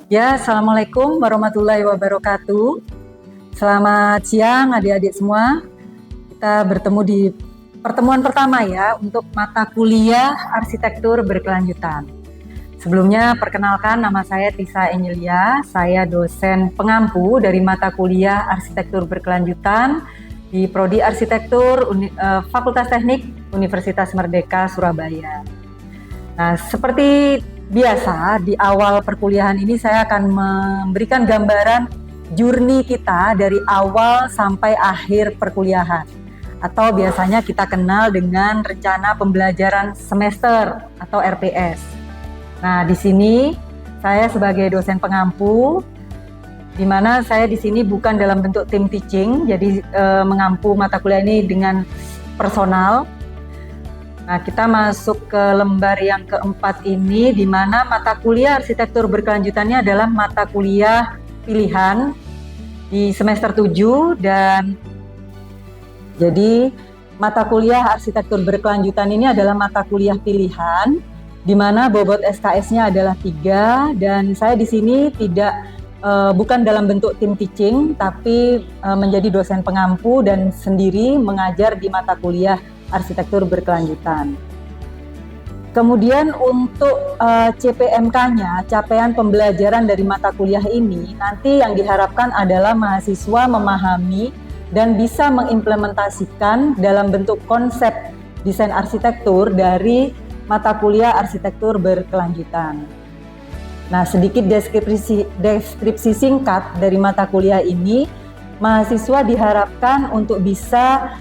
Ya, Assalamualaikum warahmatullahi wabarakatuh. Selamat siang adik-adik semua. Kita bertemu di pertemuan pertama ya untuk mata kuliah arsitektur berkelanjutan. Sebelumnya perkenalkan, nama saya Tisa Enyelia. Saya dosen pengampu dari mata kuliah arsitektur berkelanjutan di Prodi Arsitektur Fakultas Teknik Universitas Merdeka Surabaya. Nah, seperti biasa, di awal perkuliahan ini saya akan memberikan gambaran journey kita dari awal sampai akhir perkuliahan. Atau biasanya kita kenal dengan rencana pembelajaran semester atau RPS. Nah, di sini saya sebagai dosen pengampu, di mana saya di sini bukan dalam bentuk tim teaching, jadi mengampu mata kuliah ini dengan personal. Nah, kita masuk ke lembar yang keempat ini, di mana mata kuliah arsitektur berkelanjutannya adalah mata kuliah pilihan di semester 7, dan jadi mata kuliah arsitektur berkelanjutan ini adalah mata kuliah pilihan, di mana bobot SKS-nya adalah 3, dan saya di sini bukan dalam bentuk tim teaching, tapi menjadi dosen pengampu dan sendiri mengajar di mata kuliah arsitektur berkelanjutan. Kemudian untuk CPMK-nya, capaian pembelajaran dari mata kuliah ini, nanti yang diharapkan adalah mahasiswa memahami dan bisa mengimplementasikan dalam bentuk konsep desain arsitektur dari mata kuliah arsitektur berkelanjutan. Nah, sedikit deskripsi singkat dari mata kuliah ini, mahasiswa diharapkan untuk bisa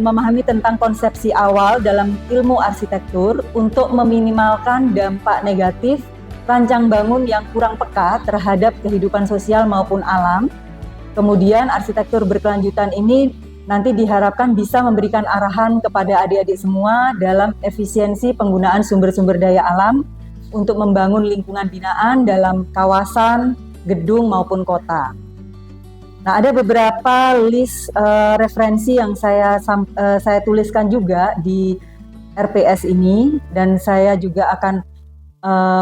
memahami tentang konsepsi awal dalam ilmu arsitektur untuk meminimalkan dampak negatif rancang bangun yang kurang peka terhadap kehidupan sosial maupun alam. Kemudian arsitektur berkelanjutan ini nanti diharapkan bisa memberikan arahan kepada adik-adik semua dalam efisiensi penggunaan sumber-sumber daya alam untuk membangun lingkungan binaan dalam kawasan, gedung maupun kota. Nah, ada beberapa list referensi yang saya tuliskan juga di RPS ini, dan saya juga akan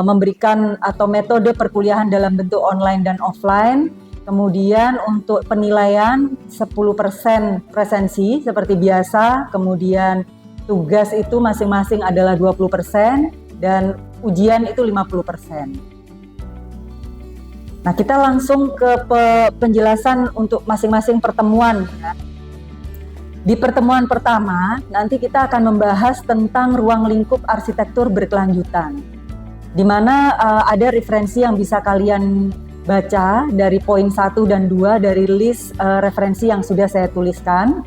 memberikan atau metode perkuliahan dalam bentuk online dan offline. Kemudian untuk penilaian 10% presensi seperti biasa, kemudian tugas itu masing-masing adalah 20% dan ujian itu 50%. Nah, kita langsung ke penjelasan untuk masing-masing pertemuan. Di pertemuan pertama, nanti kita akan membahas tentang ruang lingkup arsitektur berkelanjutan, di mana ada referensi yang bisa kalian baca dari poin 1 dan 2 dari list referensi yang sudah saya tuliskan.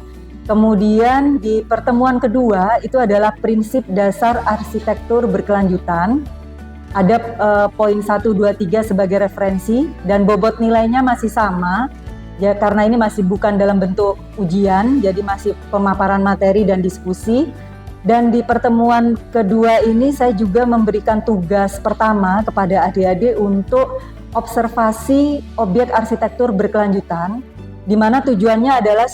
Kemudian di pertemuan kedua, itu adalah prinsip dasar arsitektur berkelanjutan. Ada poin 1, 2, 3 sebagai referensi, dan bobot nilainya masih sama ya, karena ini masih bukan dalam bentuk ujian, jadi masih pemaparan materi dan diskusi. Dan di pertemuan kedua ini saya juga memberikan tugas pertama kepada adik-adik untuk observasi objek arsitektur berkelanjutan, di mana tujuannya adalah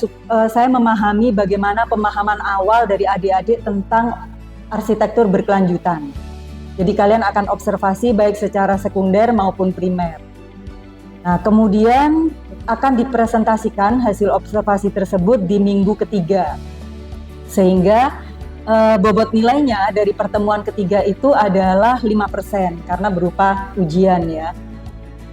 saya memahami bagaimana pemahaman awal dari adik-adik tentang arsitektur berkelanjutan. Jadi kalian akan observasi baik secara sekunder maupun primer. Nah, kemudian akan dipresentasikan hasil observasi tersebut di minggu ketiga. Sehingga bobot nilainya dari pertemuan ketiga itu adalah 5% karena berupa ujian ya.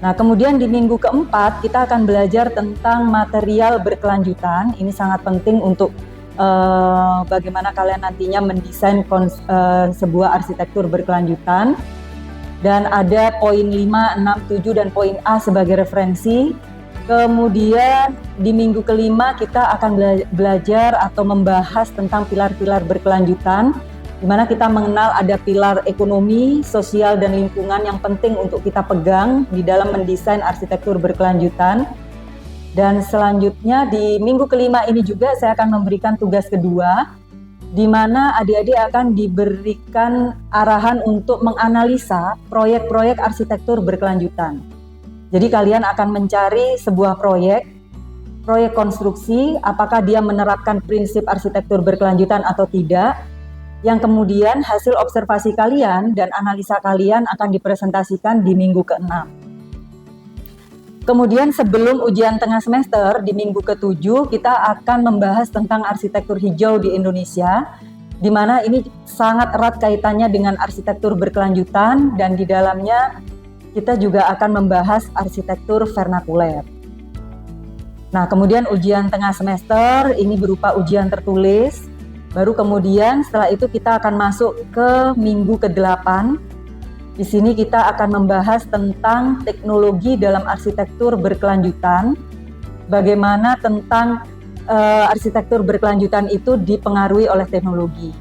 Nah, kemudian di minggu keempat kita akan belajar tentang material berkelanjutan. Ini sangat penting untuk bagaimana kalian nantinya mendesain sebuah arsitektur berkelanjutan. Dan ada poin 5, 6, 7 dan poin A sebagai referensi. Kemudian di minggu kelima kita akan belajar atau membahas tentang pilar-pilar berkelanjutan, di mana kita mengenal ada pilar ekonomi, sosial dan lingkungan yang penting untuk kita pegang di dalam mendesain arsitektur berkelanjutan. Dan selanjutnya di minggu kelima ini juga saya akan memberikan tugas kedua, di mana adik-adik akan diberikan arahan untuk menganalisa proyek-proyek arsitektur berkelanjutan. Jadi kalian akan mencari sebuah proyek konstruksi, apakah dia menerapkan prinsip arsitektur berkelanjutan atau tidak, yang kemudian hasil observasi kalian dan analisa kalian akan dipresentasikan di minggu ke-6. Kemudian sebelum ujian tengah semester di minggu ke-7 kita akan membahas tentang arsitektur hijau di Indonesia, di mana ini sangat erat kaitannya dengan arsitektur berkelanjutan dan di dalamnya kita juga akan membahas arsitektur vernakuler. Nah, kemudian ujian tengah semester ini berupa ujian tertulis, baru kemudian setelah itu kita akan masuk ke minggu ke-8. Di sini kita akan membahas tentang teknologi dalam arsitektur berkelanjutan, bagaimana tentang arsitektur berkelanjutan itu dipengaruhi oleh teknologi.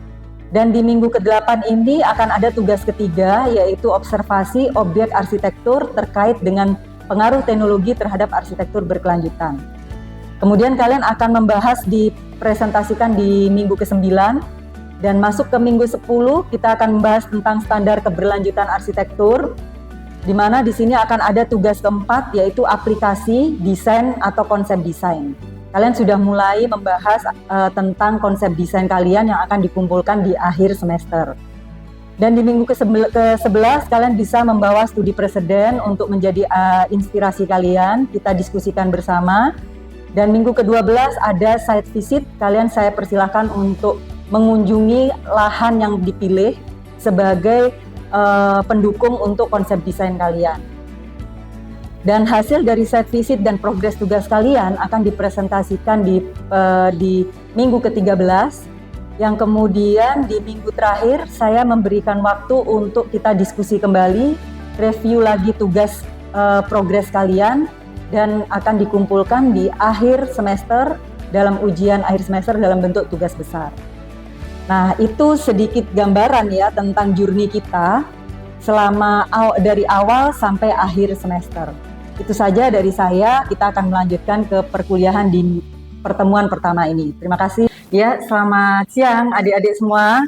Dan di minggu ke-8 ini akan ada tugas ketiga, yaitu observasi objek arsitektur terkait dengan pengaruh teknologi terhadap arsitektur berkelanjutan. Kemudian kalian akan membahas dipresentasikan di minggu ke-9, dan masuk ke minggu 10 kita akan membahas tentang standar keberlanjutan arsitektur, di mana di sini akan ada tugas keempat, yaitu aplikasi, desain atau konsep desain. Kalian sudah mulai membahas tentang konsep desain kalian yang akan dikumpulkan di akhir semester. Dan di minggu ke-11 kalian bisa membawa studi preseden untuk menjadi inspirasi kalian, kita diskusikan bersama. Dan minggu ke-12 ada site visit, kalian saya persilahkan untuk mengunjungi lahan yang dipilih sebagai pendukung untuk konsep desain kalian. Dan hasil dari site visit dan progres tugas kalian akan dipresentasikan di minggu ke-13, yang kemudian di minggu terakhir saya memberikan waktu untuk kita diskusi kembali, review lagi tugas progres kalian, dan akan dikumpulkan di akhir semester dalam ujian akhir semester dalam bentuk tugas besar. Nah, itu sedikit gambaran ya tentang journey kita selama dari awal sampai akhir semester. Itu saja dari saya, kita akan melanjutkan ke perkuliahan di pertemuan pertama ini. Terima kasih. Ya, selamat siang adik-adik semua.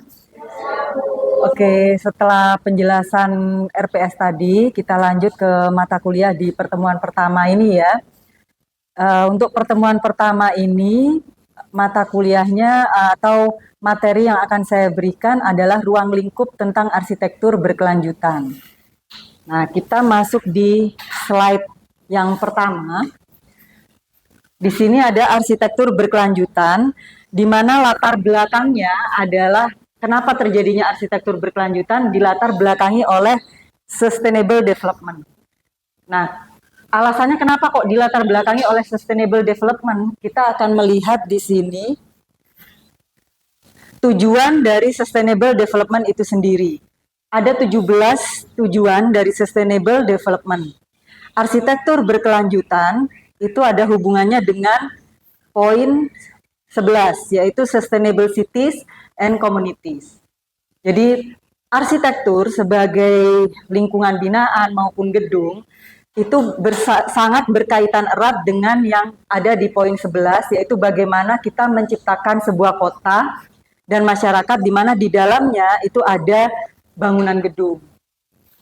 Oke, setelah penjelasan RPS tadi, kita lanjut ke mata kuliah di pertemuan pertama ini ya. Untuk pertemuan pertama ini, mata kuliahnya atau materi yang akan saya berikan adalah ruang lingkup tentang arsitektur berkelanjutan. Nah, kita masuk di slide yang pertama. Di sini ada arsitektur berkelanjutan, di mana latar belakangnya adalah kenapa terjadinya arsitektur berkelanjutan dilatar belakangi oleh sustainable development. Nah, alasannya kenapa kok dilatar belakangi oleh sustainable development? Kita akan melihat di sini tujuan dari sustainable development itu sendiri. Ada 17 tujuan dari sustainable development. Arsitektur berkelanjutan itu ada hubungannya dengan poin 11, yaitu sustainable cities and communities. Jadi arsitektur sebagai lingkungan binaan maupun gedung itu sangat berkaitan erat dengan yang ada di poin 11, yaitu bagaimana kita menciptakan sebuah kota dan masyarakat di mana di dalamnya itu ada bangunan gedung.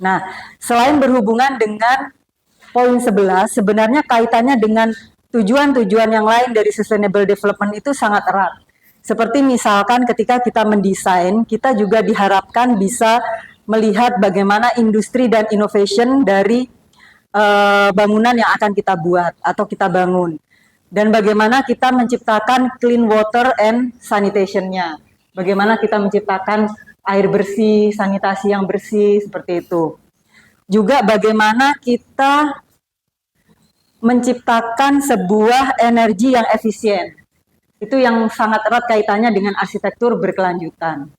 Nah, selain berhubungan dengan poin 11, sebenarnya kaitannya dengan tujuan-tujuan yang lain dari sustainable development itu sangat erat. Seperti misalkan ketika kita mendesain, kita juga diharapkan bisa melihat bagaimana industri dan innovation dari bangunan yang akan kita buat atau kita bangun. Dan bagaimana kita menciptakan clean water and sanitation-nya. Bagaimana kita menciptakan air bersih, sanitasi yang bersih, seperti itu. Juga bagaimana kita menciptakan sebuah energi yang efisien. Itu yang sangat erat kaitannya dengan arsitektur berkelanjutan.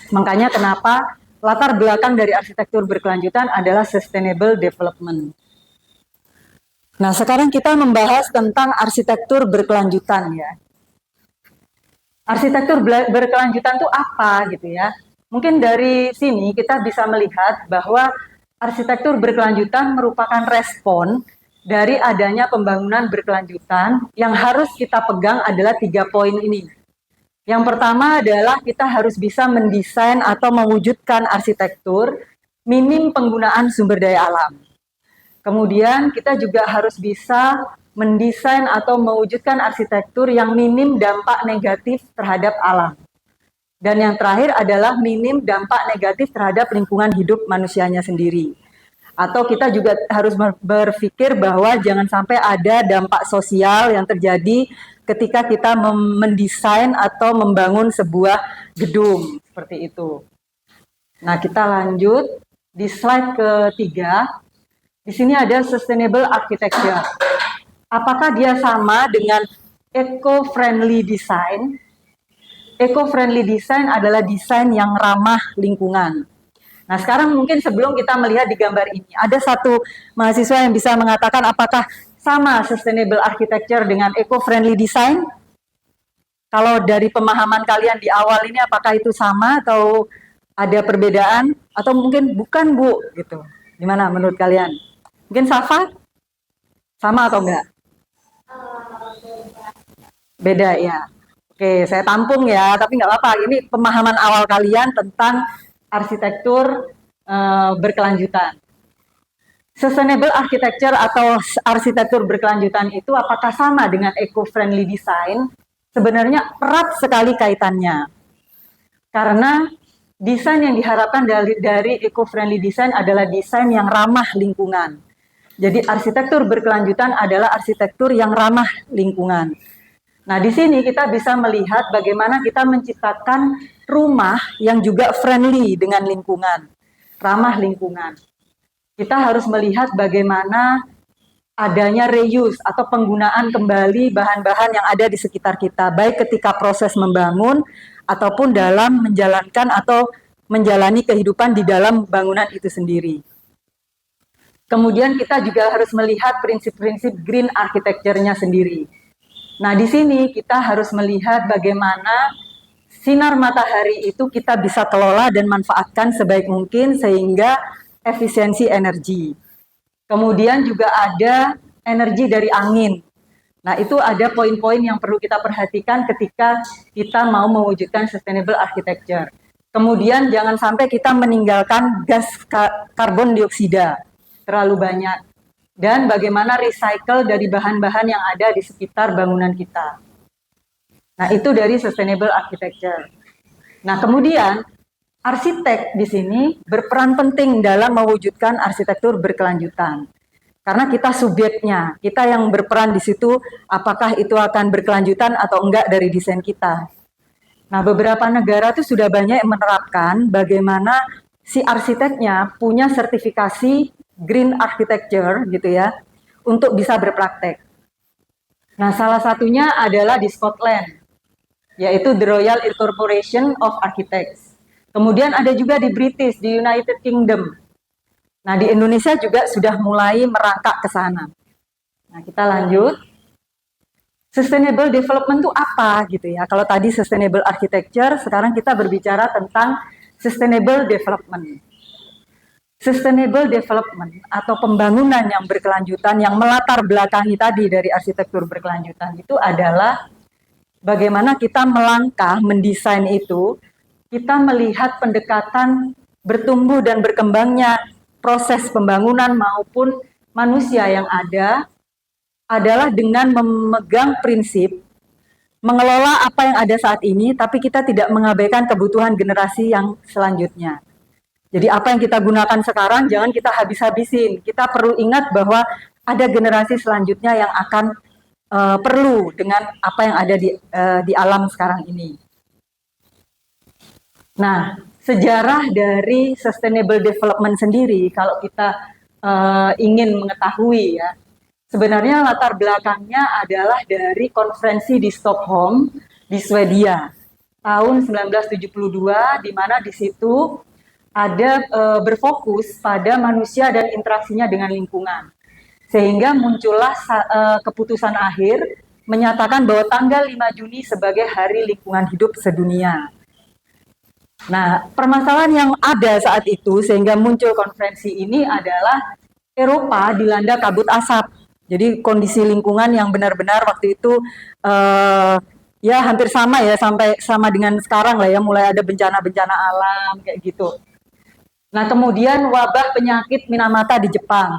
Makanya kenapa latar belakang dari arsitektur berkelanjutan adalah sustainable development. Nah, sekarang kita membahas tentang arsitektur berkelanjutan ya. Arsitektur berkelanjutan itu apa gitu ya? Mungkin dari sini kita bisa melihat bahwa arsitektur berkelanjutan merupakan respon dari adanya pembangunan berkelanjutan. Yang harus kita pegang adalah 3 poin ini. Yang pertama adalah kita harus bisa mendesain atau mewujudkan arsitektur minim penggunaan sumber daya alam. Kemudian kita juga harus bisa mendesain atau mewujudkan arsitektur yang minim dampak negatif terhadap alam. Dan yang terakhir adalah minim dampak negatif terhadap lingkungan hidup manusianya sendiri. Atau kita juga harus berpikir bahwa jangan sampai ada dampak sosial yang terjadi ketika kita mendesain atau membangun sebuah gedung seperti itu. Nah, kita lanjut di slide ketiga. Di sini ada sustainable architecture. Apakah dia sama dengan eco-friendly design? Eco-friendly design adalah desain yang ramah lingkungan. Nah, sekarang mungkin sebelum kita melihat di gambar ini, ada satu mahasiswa yang bisa mengatakan apakah sama sustainable architecture dengan eco-friendly design? Kalau dari pemahaman kalian di awal ini, apakah itu sama atau ada perbedaan? Atau mungkin bukan, Bu? Gitu. Gimana menurut kalian? Mungkin Safa? Sama atau enggak? Beda ya. Oke, saya tampung ya, tapi nggak apa-apa. Ini pemahaman awal kalian tentang arsitektur berkelanjutan. Sustainable architecture atau arsitektur berkelanjutan itu apakah sama dengan eco-friendly design? Sebenarnya erat sekali kaitannya. Karena desain yang diharapkan dari eco-friendly design adalah desain yang ramah lingkungan. Jadi arsitektur berkelanjutan adalah arsitektur yang ramah lingkungan. Nah, di sini kita bisa melihat bagaimana kita menciptakan rumah yang juga friendly dengan lingkungan, ramah lingkungan. Kita harus melihat bagaimana adanya reuse atau penggunaan kembali bahan-bahan yang ada di sekitar kita, baik ketika proses membangun ataupun dalam menjalankan atau menjalani kehidupan di dalam bangunan itu sendiri. Kemudian kita juga harus melihat prinsip-prinsip green architecture-nya sendiri. Nah, di sini kita harus melihat bagaimana sinar matahari itu kita bisa kelola dan manfaatkan sebaik mungkin sehingga efisiensi energi. Kemudian juga ada energi dari angin. Nah, itu ada poin-poin yang perlu kita perhatikan ketika kita mau mewujudkan sustainable architecture. Kemudian jangan sampai kita meninggalkan gas karbon dioksida terlalu banyak. Dan bagaimana recycle dari bahan-bahan yang ada di sekitar bangunan kita. Nah, itu dari sustainable architecture. Nah, kemudian arsitek di sini berperan penting dalam mewujudkan arsitektur berkelanjutan. Karena kita subjeknya, kita yang berperan di situ apakah itu akan berkelanjutan atau enggak dari desain kita. Nah, beberapa negara itu sudah banyak yang menerapkan bagaimana si arsiteknya punya sertifikasi green architecture gitu ya, untuk bisa berpraktek. Nah, salah satunya adalah di Scotland, yaitu The Royal Incorporation of Architects. Kemudian ada juga di British, di United Kingdom. Nah, di Indonesia juga sudah mulai merangkak ke sana. Nah, kita lanjut. Sustainable development itu apa gitu ya? Kalau tadi sustainable architecture, sekarang kita berbicara tentang sustainable development. Sustainable development atau pembangunan yang berkelanjutan yang melatar belakangi tadi dari arsitektur berkelanjutan itu adalah bagaimana kita melangkah mendesain itu, kita melihat pendekatan bertumbuh dan berkembangnya proses pembangunan maupun manusia yang ada adalah dengan memegang prinsip mengelola apa yang ada saat ini, tapi kita tidak mengabaikan kebutuhan generasi yang selanjutnya. Jadi apa yang kita gunakan sekarang jangan kita habis-habisin. Kita perlu ingat bahwa ada generasi selanjutnya yang akan perlu dengan apa yang ada di alam sekarang ini. Nah, sejarah dari sustainable development sendiri, kalau kita ingin mengetahui ya, sebenarnya latar belakangnya adalah dari konferensi di Stockholm di Swedia tahun 1972, di mana di situ ada berfokus pada manusia dan interaksinya dengan lingkungan. Sehingga muncullah keputusan akhir menyatakan bahwa tanggal 5 Juni sebagai Hari Lingkungan Hidup Sedunia. Nah, permasalahan yang ada saat itu sehingga muncul konferensi ini adalah Eropa dilanda kabut asap. Jadi kondisi lingkungan yang benar-benar waktu itu ya hampir sama ya, sampai sama dengan sekarang lah ya, mulai ada bencana-bencana alam kayak gitu. Nah, kemudian wabah penyakit Minamata di Jepang.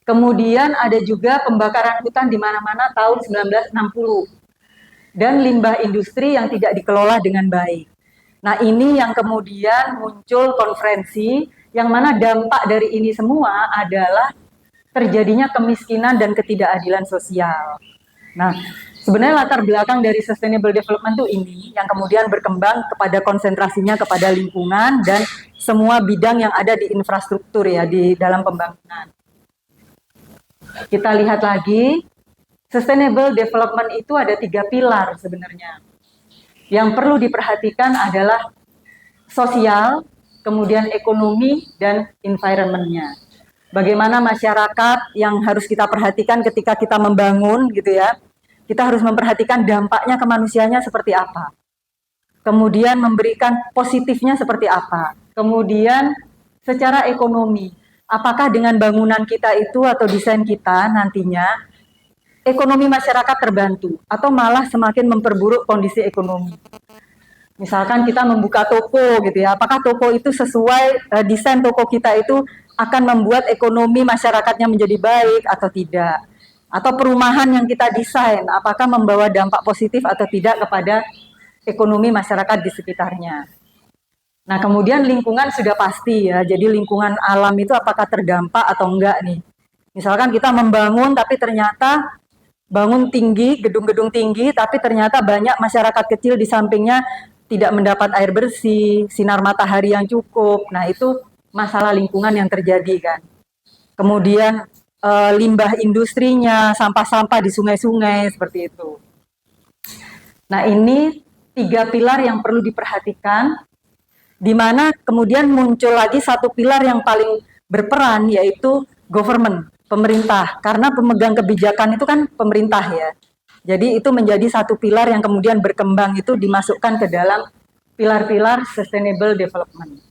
Kemudian ada juga pembakaran hutan di mana-mana tahun 1960. Dan limbah industri yang tidak dikelola dengan baik. Nah, ini yang kemudian muncul konferensi, yang mana dampak dari ini semua adalah terjadinya kemiskinan dan ketidakadilan sosial. Nah, sebenarnya latar belakang dari sustainable development itu ini, yang kemudian berkembang kepada konsentrasinya kepada lingkungan dan semua bidang yang ada di infrastruktur ya, di dalam pembangunan. Kita lihat lagi, sustainable development itu ada 3 pilar sebenarnya. Yang perlu diperhatikan adalah sosial, kemudian ekonomi, dan environment-nya. Bagaimana masyarakat yang harus kita perhatikan ketika kita membangun gitu ya. Kita harus memperhatikan dampaknya ke manusianya seperti apa. Kemudian memberikan positifnya seperti apa. Kemudian secara ekonomi, apakah dengan bangunan kita itu atau desain kita nantinya ekonomi masyarakat terbantu atau malah semakin memperburuk kondisi ekonomi. Misalkan kita membuka toko gitu ya, apakah toko itu sesuai desain toko kita itu akan membuat ekonomi masyarakatnya menjadi baik atau tidak? Atau perumahan yang kita desain, apakah membawa dampak positif atau tidak kepada ekonomi masyarakat di sekitarnya? Nah, kemudian lingkungan sudah pasti ya, jadi lingkungan alam itu apakah terdampak atau enggak nih? Misalkan kita membangun tapi ternyata bangun tinggi, gedung-gedung tinggi, tapi ternyata banyak masyarakat kecil di sampingnya tidak mendapat air bersih, sinar matahari yang cukup. Nah, itu masalah lingkungan yang terjadi kan. Kemudian limbah industrinya, sampah-sampah di sungai-sungai, seperti itu. Nah, ini 3 pilar yang perlu diperhatikan, di mana kemudian muncul lagi satu pilar yang paling berperan, yaitu government, pemerintah. Karena pemegang kebijakan itu kan pemerintah ya. Jadi itu menjadi satu pilar yang kemudian berkembang itu dimasukkan ke dalam pilar-pilar sustainable development.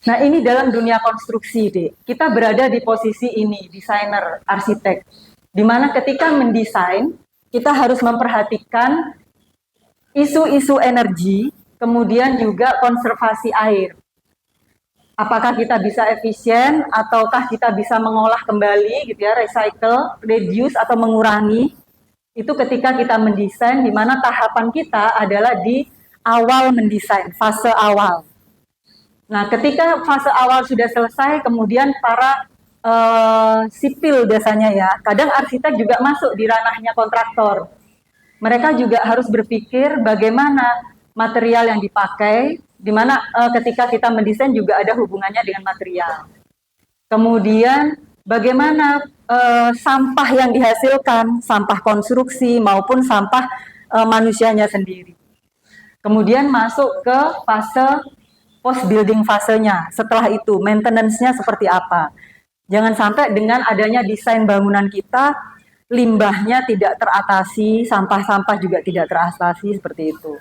Nah, ini dalam dunia konstruksi, Dek. Kita berada di posisi ini, desainer, arsitek. Di mana ketika mendesain, kita harus memperhatikan isu-isu energi, kemudian juga konservasi air. Apakah kita bisa efisien ataukah kita bisa mengolah kembali gitu ya, recycle, reduce atau mengurangi. Itu ketika kita mendesain, di mana tahapan kita adalah di awal mendesain, fase awal. Nah, ketika fase awal sudah selesai, kemudian para sipil biasanya ya, kadang arsitek juga masuk di ranahnya kontraktor. Mereka juga harus berpikir bagaimana material yang dipakai, di mana ketika kita mendesain juga ada hubungannya dengan material. Kemudian bagaimana sampah yang dihasilkan, sampah konstruksi maupun sampah manusianya sendiri. Kemudian masuk ke fase post building fasenya. Setelah itu maintenance-nya seperti apa. Jangan sampai dengan adanya desain bangunan kita, limbahnya tidak teratasi, sampah-sampah juga tidak teratasi, seperti itu.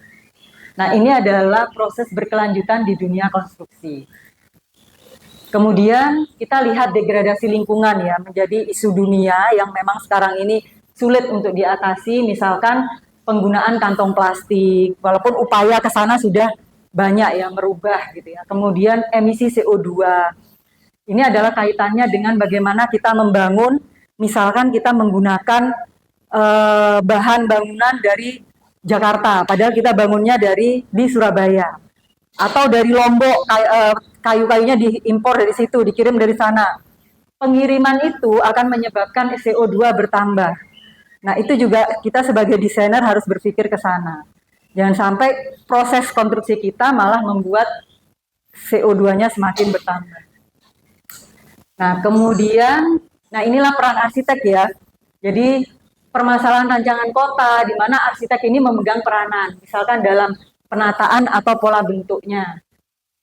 Nah, ini adalah proses berkelanjutan di dunia konstruksi. Kemudian kita lihat degradasi lingkungan ya, menjadi isu dunia yang memang sekarang ini sulit untuk diatasi, misalkan penggunaan kantong plastik, walaupun upaya ke sana sudah banyak ya merubah gitu ya. Kemudian emisi CO2. Ini adalah kaitannya dengan bagaimana kita membangun, misalkan kita menggunakan bahan bangunan dari Jakarta, padahal kita bangunnya di Surabaya atau dari Lombok, kayu-kayunya diimpor dari situ, dikirim dari sana. Pengiriman itu akan menyebabkan CO2 bertambah. Nah, itu juga kita sebagai desainer harus berpikir ke sana. Jangan sampai proses konstruksi kita malah membuat CO2-nya semakin bertambah. Nah, kemudian, inilah peran arsitek ya. Jadi permasalahan rancangan kota, di mana arsitek ini memegang peranan, misalkan dalam penataan atau pola bentuknya.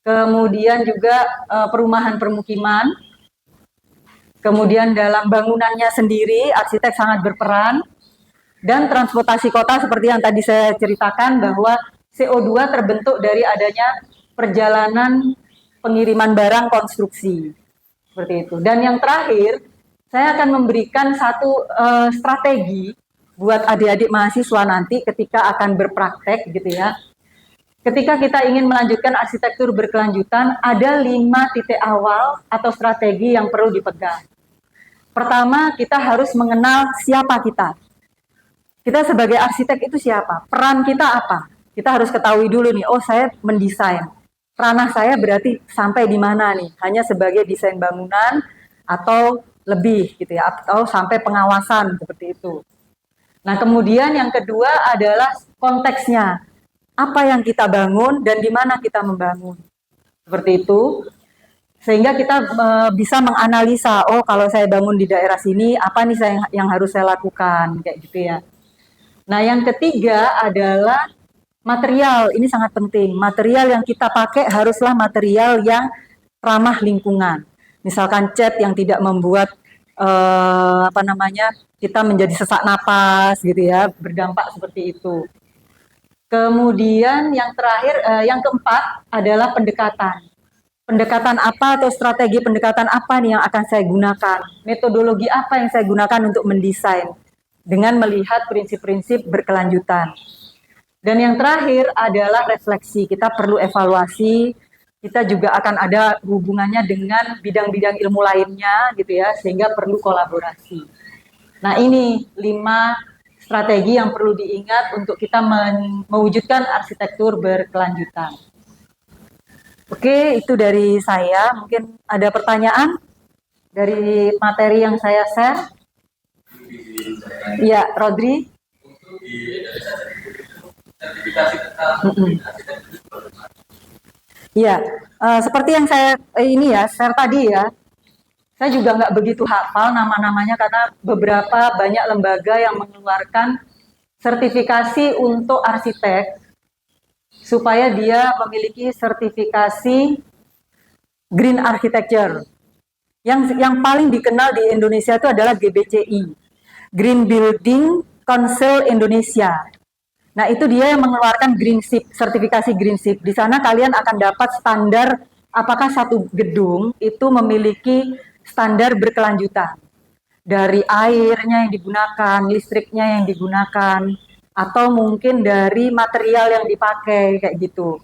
Kemudian juga perumahan permukiman, kemudian dalam bangunannya sendiri, arsitek sangat berperan, dan transportasi kota seperti yang tadi saya ceritakan, bahwa CO2 terbentuk dari adanya perjalanan pengiriman barang konstruksi, seperti itu. Dan yang terakhir, saya akan memberikan satu strategi buat adik-adik mahasiswa nanti ketika akan berpraktek gitu ya. Ketika kita ingin melanjutkan arsitektur berkelanjutan, ada 5 titik awal atau strategi yang perlu dipegang. Pertama, kita harus mengenal siapa kita. Kita sebagai arsitek itu siapa? Peran kita apa? kita harus ketahui dulu nih, oh saya mendesain. Ranah saya berarti sampai di mana nih? Hanya sebagai desain bangunan atau lebih gitu ya, atau sampai pengawasan seperti itu. Nah, kemudian yang kedua adalah konteksnya. Apa yang kita bangun dan di mana kita membangun. Seperti itu. Sehingga kita bisa menganalisa, oh kalau saya bangun di daerah sini, apa nih yang harus saya lakukan, kayak gitu ya. Nah, yang ketiga adalah material. Ini sangat penting. Material yang kita pakai haruslah material yang ramah lingkungan. Misalkan cat yang tidak membuat kita menjadi sesak napas gitu ya, berdampak seperti itu. Kemudian yang terakhir, yang keempat adalah pendekatan. Pendekatan apa atau strategi pendekatan apa nih yang akan saya gunakan? Metodologi apa yang saya gunakan untuk mendesain dengan melihat prinsip-prinsip berkelanjutan. Dan yang terakhir adalah refleksi. Kita perlu evaluasi. Kita juga akan ada hubungannya dengan bidang-bidang ilmu lainnya gitu ya, sehingga perlu kolaborasi. Nah, ini 5 strategi yang perlu diingat untuk kita mewujudkan arsitektur berkelanjutan. Oke, itu dari saya. Mungkin ada pertanyaan dari materi yang saya share? Ya, Rodri. Ya, seperti yang saya share tadi ya. Saya juga nggak begitu hafal nama-namanya karena beberapa banyak lembaga yang mengeluarkan sertifikasi untuk arsitek supaya dia memiliki sertifikasi Green Architecture. Yang paling dikenal di Indonesia itu adalah GBCI, Green Building Council Indonesia. Nah, itu dia yang mengeluarkan Green SIP, sertifikasi Green SIP. Di sana kalian akan dapat standar apakah satu gedung itu memiliki standar berkelanjutan. Dari airnya yang digunakan, listriknya yang digunakan, atau mungkin dari material yang dipakai kayak gitu.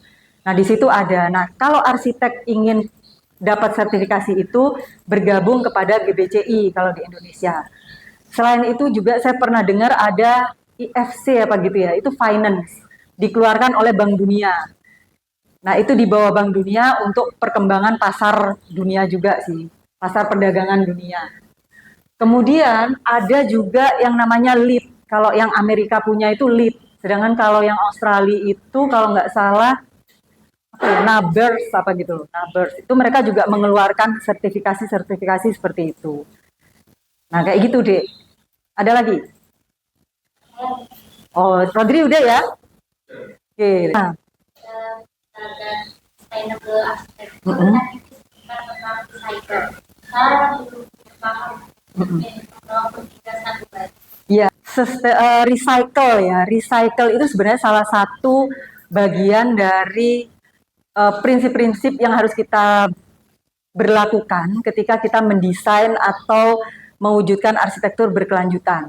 Nah, di situ ada. Nah, kalau arsitek ingin dapat sertifikasi itu bergabung kepada GBCI kalau di Indonesia. Selain itu juga saya pernah dengar ada IFC apa gitu ya, itu finance dikeluarkan oleh Bank Dunia. Nah, itu di bawah Bank Dunia untuk perkembangan pasar dunia juga sih, pasar perdagangan dunia. Kemudian ada juga yang namanya LEED. Kalau yang Amerika punya itu LEED, sedangkan kalau yang Australia itu kalau nggak salah NABERS apa gitu, NABERS itu mereka juga mengeluarkan sertifikasi seperti itu. Nah, kayak gitu deh. Ada lagi? Oh, Rodri udah ya? Oke. Nah. Ya, recycle ya. Recycle itu sebenarnya salah satu bagian dari prinsip-prinsip yang harus kita berlakukan ketika kita mendesain atau mewujudkan arsitektur berkelanjutan.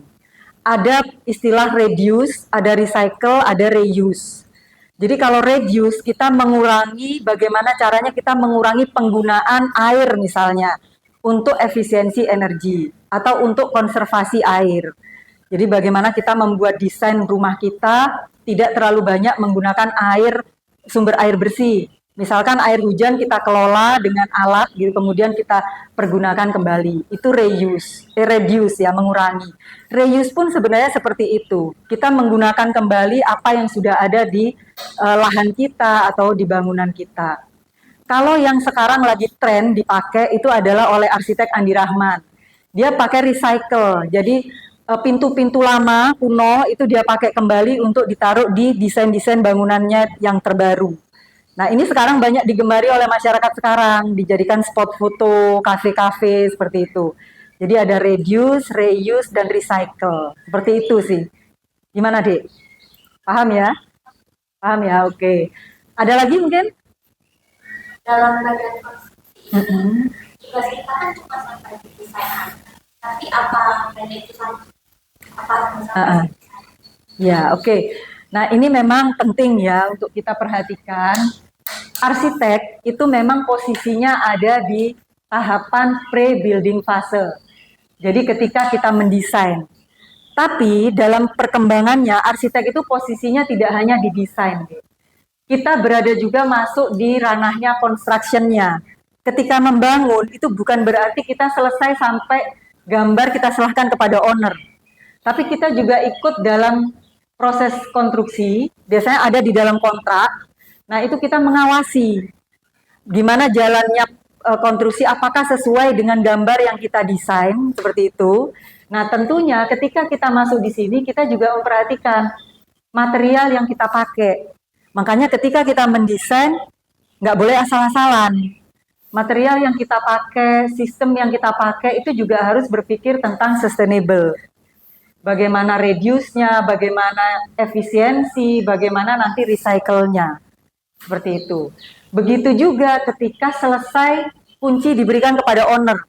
Ada istilah reduce, ada recycle, ada reuse. Jadi kalau reduce, kita mengurangi bagaimana caranya kita mengurangi penggunaan air misalnya untuk efisiensi energi atau untuk konservasi air. Jadi bagaimana kita membuat desain rumah kita tidak terlalu banyak menggunakan sumber air bersih. Misalkan air hujan kita kelola dengan alat gitu, kemudian kita pergunakan kembali. Itu reduce ya, mengurangi. Reuse pun sebenarnya seperti itu. Kita menggunakan kembali apa yang sudah ada di lahan kita atau di bangunan kita. Kalau yang sekarang lagi tren dipakai itu adalah oleh arsitek Andi Rahman. Dia pakai recycle. Jadi pintu-pintu lama kuno itu dia pakai kembali untuk ditaruh di desain-desain bangunannya yang terbaru. Nah, ini sekarang banyak digemari oleh masyarakat sekarang, dijadikan spot foto, kafe-kafe seperti itu. Jadi ada reduce, reuse, dan recycle. Seperti itu sih. Gimana, Dek? Paham ya? Paham ya? Oke. Ada lagi mungkin? Dalam bagian konstruksi, tugas kita kan cuma sampai di desain. Tapi apa benefit apa Ya, oke. Nah, ini memang penting ya untuk kita perhatikan. Arsitek itu memang posisinya ada di tahapan pre-building fase. Jadi ketika kita mendesain. Tapi dalam perkembangannya, arsitek itu posisinya tidak hanya di desain. Kita berada juga masuk di ranahnya construction-nya. Ketika membangun, itu bukan berarti kita selesai sampai gambar kita serahkan kepada owner. Tapi kita juga ikut dalam proses konstruksi, biasanya ada di dalam kontrak. Nah, itu kita mengawasi gimana jalannya konstruksi, apakah sesuai dengan gambar yang kita desain, seperti itu. Nah, tentunya ketika kita masuk di sini, kita juga memperhatikan material yang kita pakai. Makanya ketika kita mendesain, nggak boleh asal-asalan. Material yang kita pakai, sistem yang kita pakai, itu juga harus berpikir tentang sustainable. Bagaimana reduce-nya, bagaimana efisiensi, bagaimana nanti recycle-nya. Seperti itu. Begitu juga ketika selesai kunci diberikan kepada owner.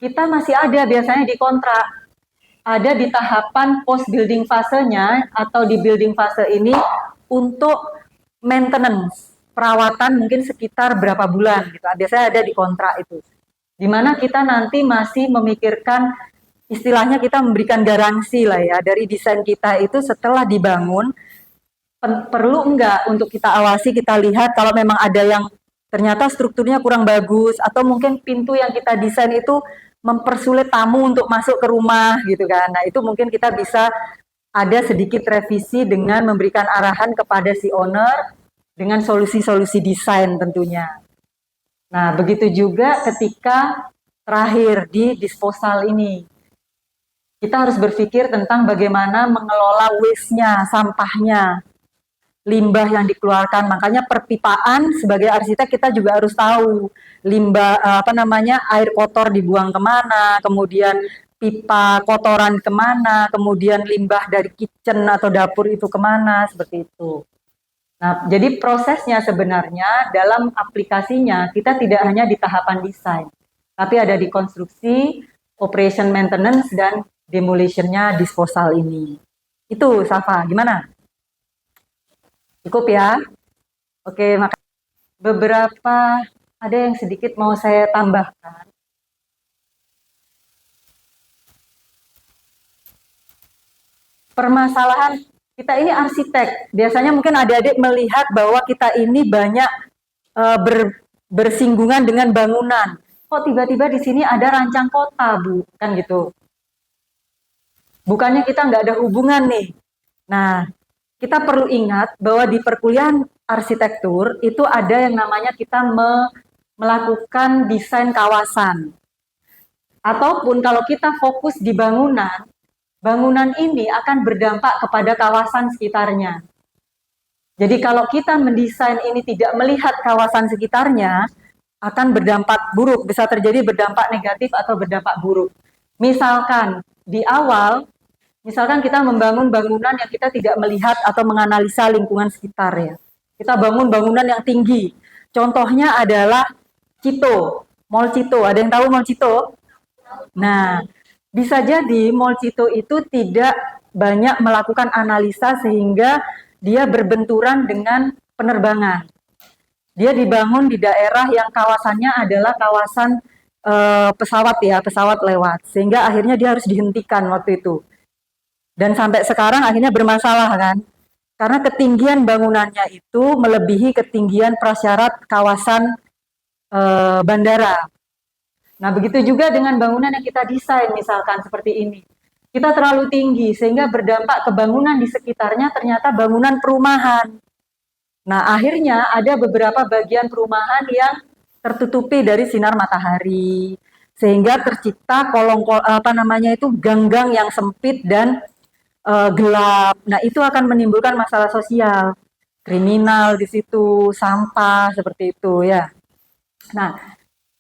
Kita masih ada biasanya di kontrak. Ada di tahapan post building fasenya atau di building fase ini untuk maintenance, perawatan mungkin sekitar berapa bulan gitu. Biasanya ada di kontrak itu. Di mana kita nanti masih memikirkan, istilahnya kita memberikan garansi lah ya dari desain kita itu setelah dibangun, perlu enggak untuk kita awasi, kita lihat kalau memang ada yang ternyata strukturnya kurang bagus atau mungkin pintu yang kita desain itu mempersulit tamu untuk masuk ke rumah gitu kan. Nah, itu mungkin kita bisa ada sedikit revisi dengan memberikan arahan kepada si owner dengan solusi-solusi desain tentunya. Nah, begitu juga ketika terakhir di disposal ini. Kita harus berpikir tentang bagaimana mengelola waste-nya, sampahnya, limbah yang dikeluarkan. Makanya perpipaan sebagai arsitek kita juga harus tahu limbah air kotor dibuang kemana, kemudian pipa kotoran kemana, kemudian limbah dari kitchen atau dapur itu kemana, seperti itu. Nah, jadi prosesnya sebenarnya dalam aplikasinya kita tidak hanya di tahapan desain, tapi ada di konstruksi, operation maintenance, dan demolition-nya disposal ini. Itu, Safa, gimana? Cukup ya? Oke, maka beberapa ada yang sedikit mau saya tambahkan. Permasalahan kita ini arsitek. Biasanya mungkin adik-adik melihat bahwa kita ini banyak bersinggungan dengan bangunan. Kok tiba-tiba di sini ada rancang kota, Bu? Kan gitu. Bukannya kita nggak ada hubungan nih. Nah, kita perlu ingat bahwa di perkuliahan arsitektur itu ada yang namanya kita melakukan desain kawasan. Ataupun kalau kita fokus di bangunan, bangunan ini akan berdampak kepada kawasan sekitarnya. Jadi kalau kita mendesain ini tidak melihat kawasan sekitarnya, akan berdampak buruk, bisa terjadi berdampak negatif atau berdampak buruk. Misalkan di awal, misalkan kita membangun bangunan yang kita tidak melihat atau menganalisa lingkungan sekitar ya. Kita bangun bangunan yang tinggi. Contohnya adalah Cito, Mall Cito. Ada yang tahu Mall Cito? Nah, bisa jadi Mall Cito itu tidak banyak melakukan analisa sehingga dia berbenturan dengan penerbangan. Dia dibangun di daerah yang kawasannya adalah kawasan pesawat ya, pesawat lewat. Sehingga akhirnya dia harus dihentikan waktu itu. Dan sampai sekarang akhirnya bermasalah kan. Karena ketinggian bangunannya itu melebihi ketinggian prasyarat kawasan bandara. Nah, begitu juga dengan bangunan yang kita desain, misalkan seperti ini. Kita terlalu tinggi, sehingga berdampak ke bangunan di sekitarnya ternyata bangunan perumahan. Nah, akhirnya ada beberapa bagian perumahan yang tertutupi dari sinar matahari, sehingga tercipta gang-gang yang sempit dan gelap. Nah, itu akan menimbulkan masalah sosial, kriminal di situ, sampah seperti itu ya. Nah,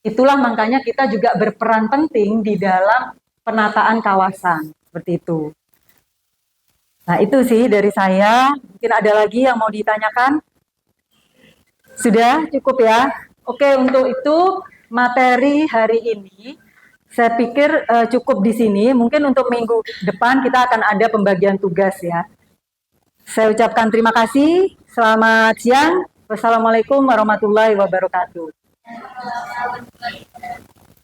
itulah makanya kita juga berperan penting di dalam penataan kawasan seperti itu. Nah, itu sih dari saya. Mungkin ada lagi yang mau ditanyakan? Sudah cukup ya? Oke, untuk itu materi hari ini saya pikir cukup di sini. Mungkin untuk minggu depan kita akan ada pembagian tugas ya. Saya ucapkan terima kasih. Selamat siang. Wassalamualaikum warahmatullahi wabarakatuh.